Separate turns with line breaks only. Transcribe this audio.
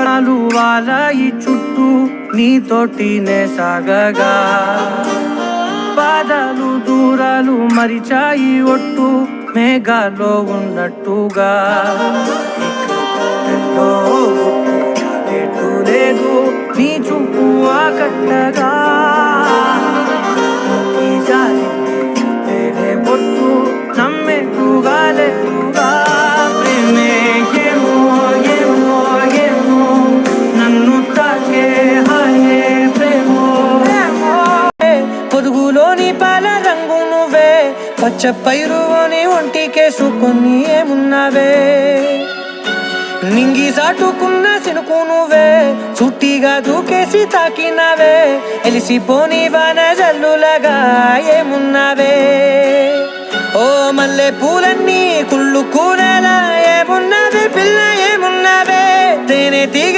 పవనాలు వాలాయి చుట్టూ నీతోటినే సాగగా పాదాలు దూరాలు మరిచాయి ఒట్టు మేఘాల్లో ఉన్నట్టుగా లేదు నీ చూపు ఆకట్టగా పొట్టు నమ్మెట్టుగా లేదుగా ప్రేమే ఏమో ఏమో ఏమో నన్ను తాకే హాయే ప్రేమో పొదుగులోని పాల రంగు నువ్వే పచ్చ పైరుని ఒంటికేసుకొని ఏమున్నావే నింగి సాటుకున్న సినుకు నువ్వే చుట్టిగా దూకేసి తాకినవే ఎలిసిపోని వాన జల్లులగా ఏమున్నావే ఓ మల్లె పూలన్నీ కుళ్ళు కూరలా ఏమున్నావే పిల్ల ఏమున్నావే తేనె తీగ